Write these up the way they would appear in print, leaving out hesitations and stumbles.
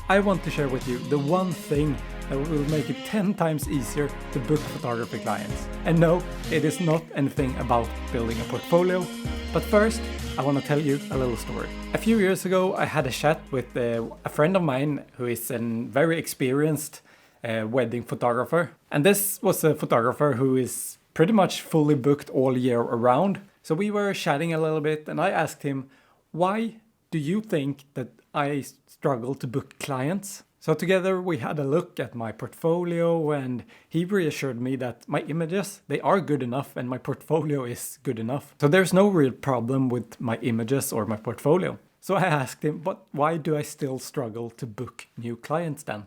I want to share with you the one thing that will make it 10 times easier to book photography clients. And no, it is not anything about building a portfolio, but first I want to tell you a little story. A few years ago I had a chat with a friend of mine who is a very experienced wedding photographer. And this was a photographer who is pretty much fully booked all year around. So we were chatting a little bit and I asked him, why do you think that I struggle to book clients? So together we had a look at my portfolio and he reassured me that my images, they are good enough and my portfolio is good enough. So there's no real problem with my images or my portfolio. So I asked him, but why do I still struggle to book new clients then?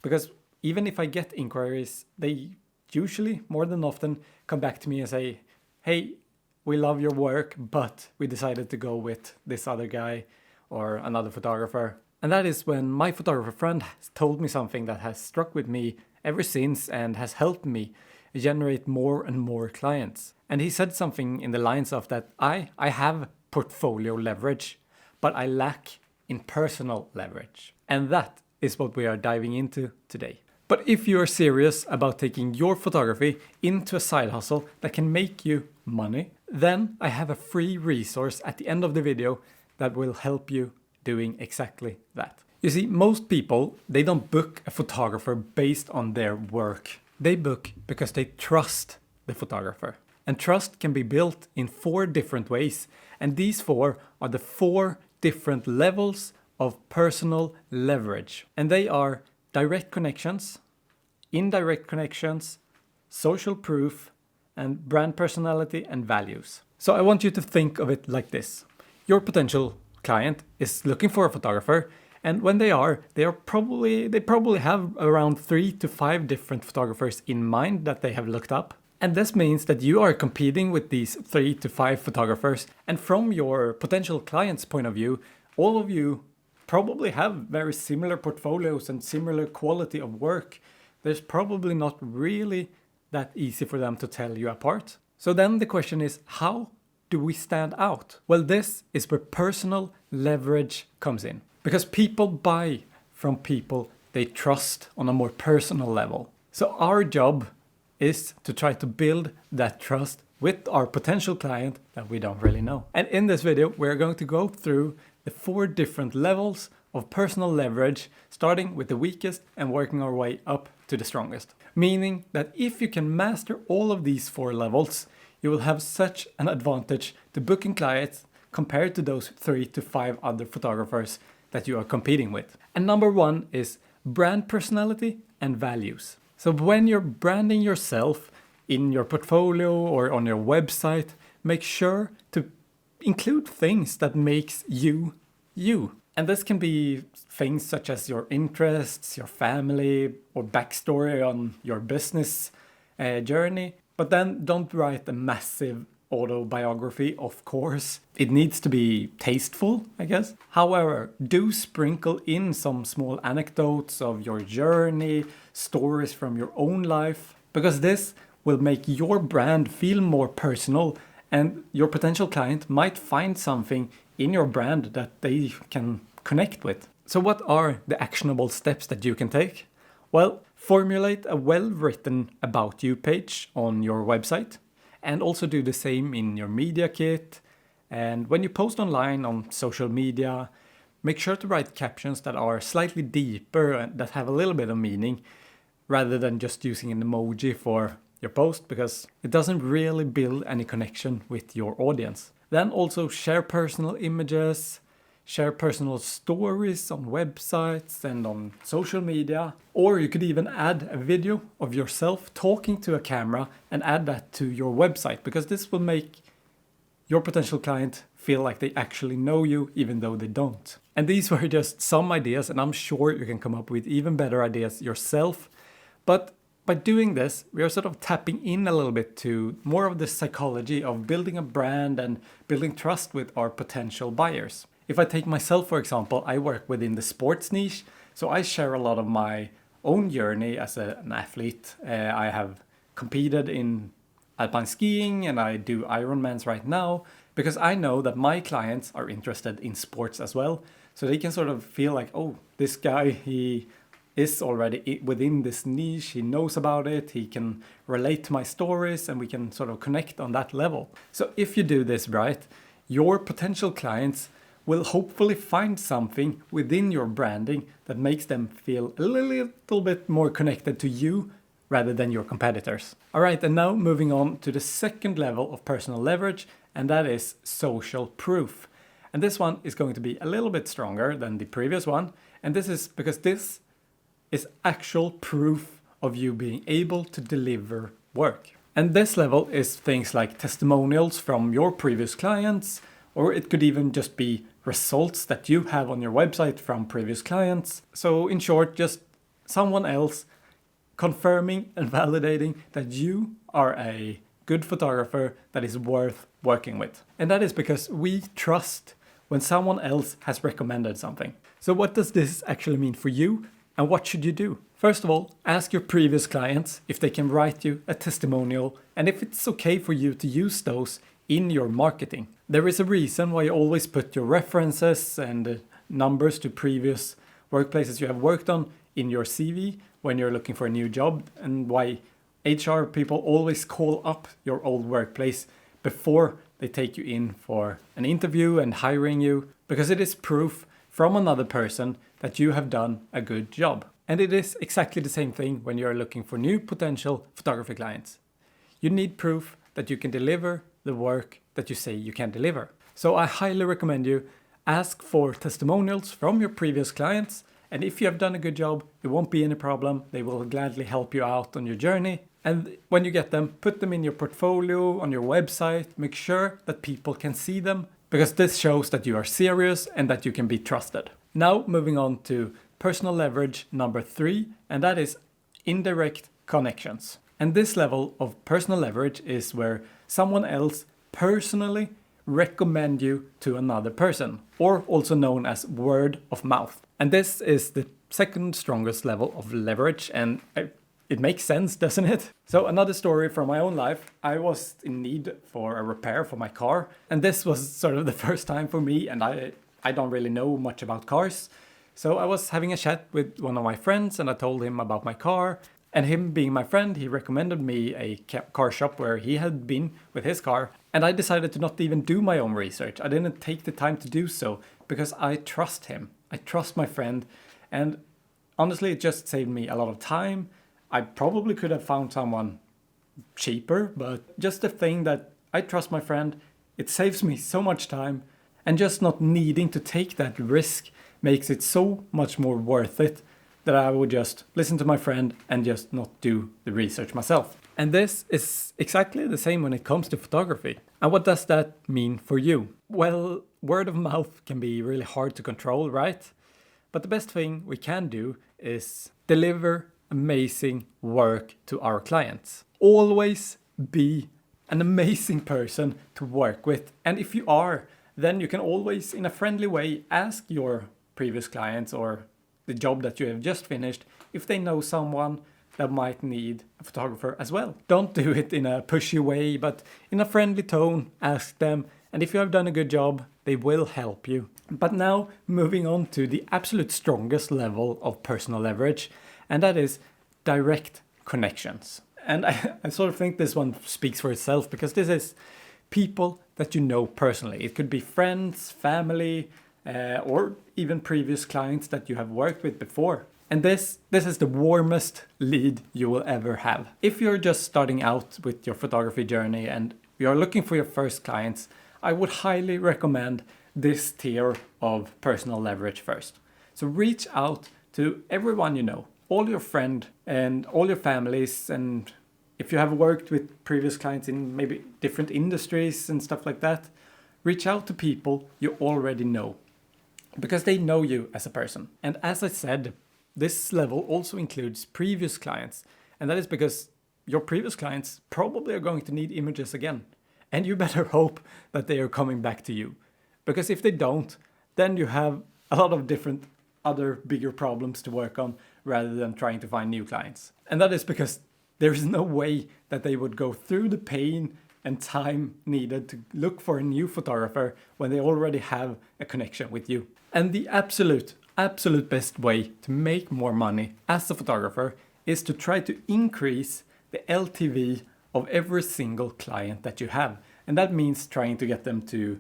Because even if I get inquiries, they usually more than often come back to me and say, hey, we love your work, but we decided to go with this other guy or another photographer. And that is when my photographer friend has told me something that has struck with me ever since and has helped me generate more and more clients. And he said something in the lines of that I have portfolio leverage, but I lack in personal leverage. And that is what we are diving into today. But if you are serious about taking your photography into a side hustle that can make you money, then I have a free resource at the end of the video that will help you doing exactly that. You see, most people, they don't book a photographer based on their work. They book because they trust the photographer. And trust can be built in 4 different ways. And these 4 are the 4 different levels of personal leverage. And they are direct connections, indirect connections, social proof, and brand personality and values. So I want you to think of it like this. Your potential client is looking for a photographer, and when they probably have around 3 to 5 different photographers in mind that they have looked up. And this means that you are competing with these 3 to 5 photographers, and from your potential client's point of view, all of you probably have very similar portfolios and similar quality of work. There's probably not really that easy for them to tell you apart. So then the question is, how do we stand out? Well, this is where personal leverage comes in. Because people buy from people they trust on a more personal level. So our job is to try to build that trust with our potential client that we don't really know. And in this video, we're going to go through the 4 different levels of personal leverage, starting with the weakest and working our way up to the strongest. Meaning that if you can master all of these 4 levels, you will have such an advantage to booking clients compared to those 3 to 5 other photographers that you are competing with. And number 1 is brand personality and values. So when you're branding yourself in your portfolio or on your website, make sure to include things that makes you, you. And this can be things such as your interests, your family, or backstory on your business journey. But then don't write a massive autobiography, of course. It needs to be tasteful, I guess. However, do sprinkle in some small anecdotes of your journey, stories from your own life, because this will make your brand feel more personal, and your potential client might find something in your brand that they can connect with. So what are the actionable steps that you can take? Well, formulate a well-written About You page on your website, and also do the same in your media kit. And when you post online on social media, make sure to write captions that are slightly deeper and that have a little bit of meaning, rather than just using an emoji for your post, because it doesn't really build any connection with your audience. Then also share personal images, share personal stories on websites and on social media. Or you could even add a video of yourself talking to a camera and add that to your website, because this will make your potential client feel like they actually know you, even though they don't. And these were just some ideas, and I'm sure you can come up with even better ideas yourself. But by doing this, we are sort of tapping in a little bit to more of the psychology of building a brand and building trust with our potential buyers. If I take myself, for example, I work within the sports niche, so I share a lot of my own journey as an athlete. I have competed in alpine skiing and I do Ironmans right now, because I know that my clients are interested in sports as well. So they can sort of feel like, oh, this guy, he is already within this niche, he knows about it, he can relate to my stories, and we can sort of connect on that level. So if you do this right, your potential clients will hopefully find something within your branding that makes them feel a little bit more connected to you rather than your competitors. All right, and now moving on to the second level of personal leverage, and that is social proof. And this one is going to be a little bit stronger than the previous one, and this is because this is actual proof of you being able to deliver work. And this level is things like testimonials from your previous clients, or it could even just be results that you have on your website from previous clients. So in short, just someone else confirming and validating that you are a good photographer that is worth working with. And that is because we trust when someone else has recommended something. So what does this actually mean for you, and what should you do? First of all, ask your previous clients if they can write you a testimonial and if it's okay for you to use those in your marketing. There is a reason why you always put your references and numbers to previous workplaces you have worked on in your CV when you're looking for a new job, and why HR people always call up your old workplace before they take you in for an interview and hiring you, because it is proof from another person that you have done a good job. And it is exactly the same thing when you're looking for new potential photography clients. You need proof that you can deliver the work that you say you can deliver. So I highly recommend you ask for testimonials from your previous clients, and if you have done a good job, it won't be any problem. They will gladly help you out on your journey. And when you get them, put them in your portfolio, on your website. Make sure that people can see them, because this shows that you are serious and that you can be trusted. Now moving on to personal leverage number 3, and that is indirect connections. And this level of personal leverage is where someone else personally recommend you to another person, or also known as word of mouth. And this is the second strongest level of leverage, and it makes sense, doesn't it? So another story from my own life. I was in need for a repair for my car, and this was sort of the first time for me, and I don't really know much about cars. So I was having a chat with one of my friends, and I told him about my car. And him being my friend, he recommended me a car shop where he had been with his car. And I decided to not even do my own research. I didn't take the time to do so because I trust him. I trust my friend. And honestly, it just saved me a lot of time. I probably could have found someone cheaper, but just the thing that I trust my friend, it saves me so much time. And just not needing to take that risk makes it so much more worth it that I would just listen to my friend and just not do the research myself. And this is exactly the same when it comes to photography. And what does that mean for you? Well, word of mouth can be really hard to control, right? But the best thing we can do is deliver amazing work to our clients. Always be an amazing person to work with. And if you are, then you can always, in a friendly way, ask your previous clients or the job that you have just finished, if they know someone that might need a photographer as well. Don't do it in a pushy way, but in a friendly tone, ask them. And if you have done a good job, they will help you. But now moving on to the absolute strongest level of personal leverage, and that is direct connections. And I sort of think this one speaks for itself, because this is people that you know personally. It could be friends, family, or even previous clients that you have worked with before. And this is the warmest lead you will ever have. If you're just starting out with your photography journey and you're looking for your first clients, I would highly recommend this tier of personal leverage first. So reach out to everyone you know, all your friends and all your families, and if you have worked with previous clients in maybe different industries and stuff like that, reach out to people you already know, because they know you as a person. And as I said, this level also includes previous clients, and that is because your previous clients probably are going to need images again, and you better hope that they are coming back to you, because if they don't, then you have a lot of different other bigger problems to work on rather than trying to find new clients. And that is because there is no way that they would go through the pain and time needed to look for a new photographer when they already have a connection with you. And the absolute best way to make more money as a photographer is to try to increase the LTV of every single client that you have. And that means trying to get them to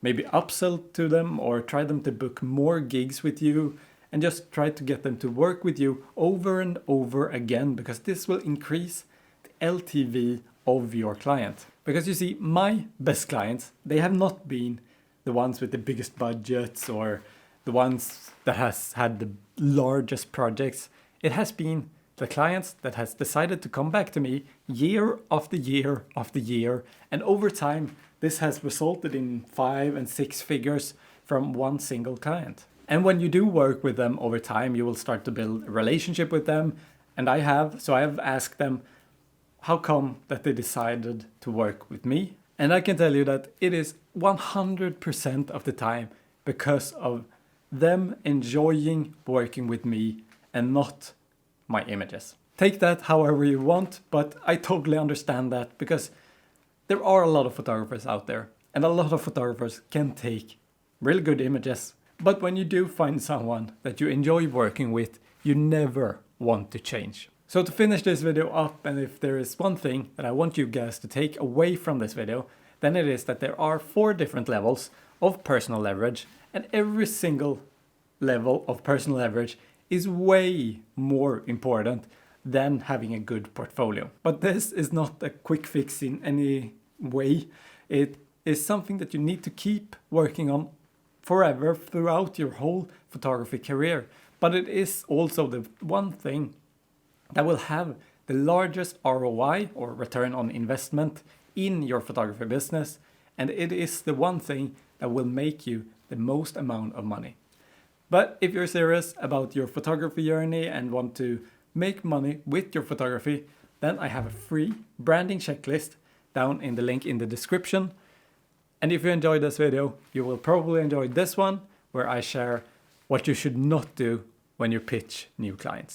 maybe upsell to them or try them to book more gigs with you, and just try to get them to work with you over and over again, because this will increase the LTV of your client. Because you see, my best clients, they have not been the ones with the biggest budgets or the ones that has had the largest projects. It has been the clients that has decided to come back to me year after year after year, and over time this has resulted in 5 and 6 figures from one single client. And when you do work with them over time, you will start to build a relationship with them. And I have asked them how come that they decided to work with me. And I can tell you that it is 100% of the time because of them enjoying working with me and not my images. Take that however you want, but I totally understand that, because there are a lot of photographers out there, and a lot of photographers can take really good images. But when you do find someone that you enjoy working with, you never want to change. So to finish this video up, and if there is one thing that I want you guys to take away from this video, then it is that there are 4 different levels of personal leverage, and every single level of personal leverage is way more important than having a good portfolio. But this is not a quick fix in any way. It is something that you need to keep working on forever throughout your whole photography career. But it is also the one thing that will have the largest ROI, or return on investment, in your photography business. And it is the one thing that will make you the most amount of money. But if you're serious about your photography journey and want to make money with your photography, then I have a free branding checklist down in the link in the description. And if you enjoyed this video, you will probably enjoy this one, where I share what you should not do when you pitch new clients.